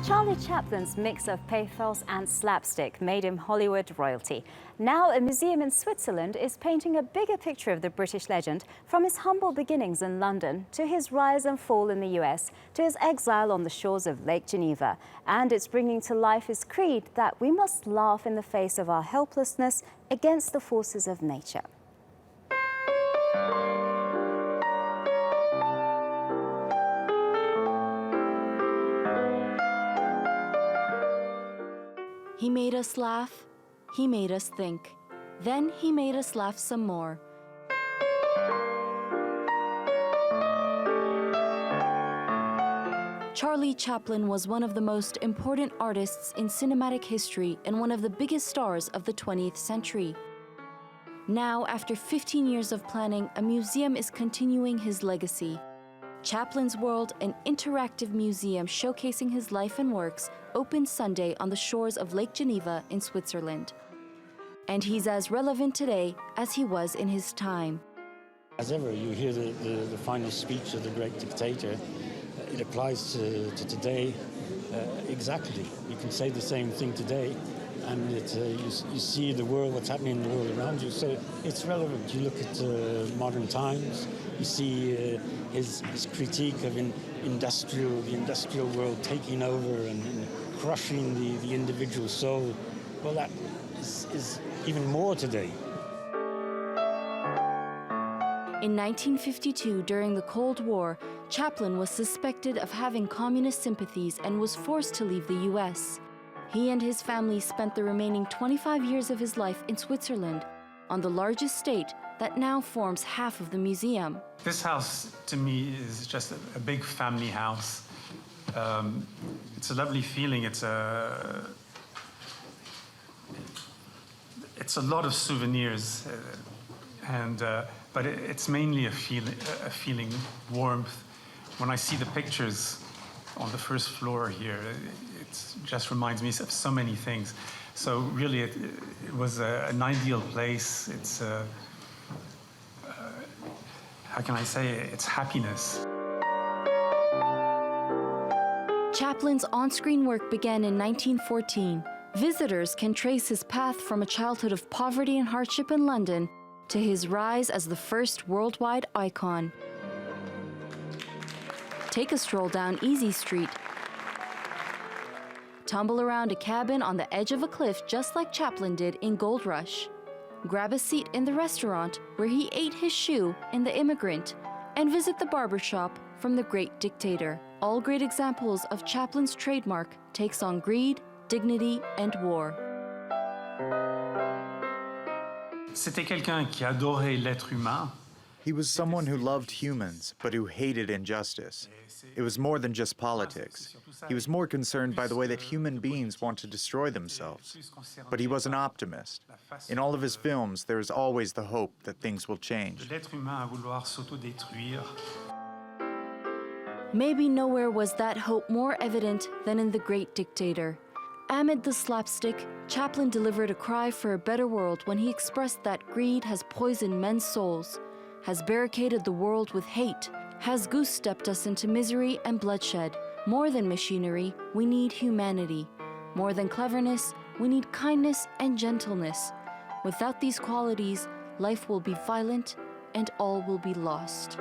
Charlie Chaplin's mix of pathos and slapstick made him Hollywood royalty. Now a museum in Switzerland is painting a bigger picture of the British legend, from his humble beginnings in London to his rise and fall in the US to his exile on the shores of Lake Geneva. And it's bringing to life his creed that we must laugh in the face of our helplessness against the forces of nature. He made us laugh, he made us think. Then he made us laugh some more. Charlie Chaplin was one of the most important artists in cinematic history and one of the biggest stars of the 20th century. Now, after 15 years of planning, a museum is continuing his legacy. Chaplin's World, an interactive museum showcasing his life and works, opened Sunday on the shores of Lake Geneva in Switzerland. And he's as relevant today as he was in his time. As ever, you hear the final speech of the great dictator. It applies to today exactly. You can say the same thing today, and you see the world, what's happening in the world around you, so it's relevant. You look at modern times, you see his critique of the industrial world taking over and crushing the individual soul. Well, that is even more today. In 1952, during the Cold War, Chaplin was suspected of having communist sympathies and was forced to leave the US. He and his family spent the remaining 25 years of his life in Switzerland, on the large estate that now forms half of the museum. This house, to me, is just a big family house. It's a lovely feeling. It's a lot of souvenirs, but it's mainly a feeling warmth. When I see the pictures on the first floor here, it just reminds me of so many things. So really, it was an ideal place. It's how can I say it? It's happiness. Chaplin's on-screen work began in 1914. Visitors can trace his path from a childhood of poverty and hardship in London to his rise as the first worldwide icon. Take a stroll down Easy Street. Tumble around a cabin on the edge of a cliff just like Chaplin did in Gold Rush. Grab a seat in the restaurant where he ate his shoe in The Immigrant, and visit the barbershop from The Great Dictator. All great examples of Chaplin's trademark takes on greed, dignity, and war. C'était quelqu'un qui adorait l'être humain. He was someone who loved humans, but who hated injustice. It was more than just politics. He was more concerned by the way that human beings want to destroy themselves. But he was an optimist. In all of his films, there is always the hope that things will change. Maybe nowhere was that hope more evident than in The Great Dictator. Amid the slapstick, Chaplin delivered a cry for a better world when he expressed that greed has poisoned men's souls, has barricaded the world with hate, has goose-stepped us into misery and bloodshed. More than machinery, we need humanity. More than cleverness, we need kindness and gentleness. Without these qualities, life will be violent and all will be lost.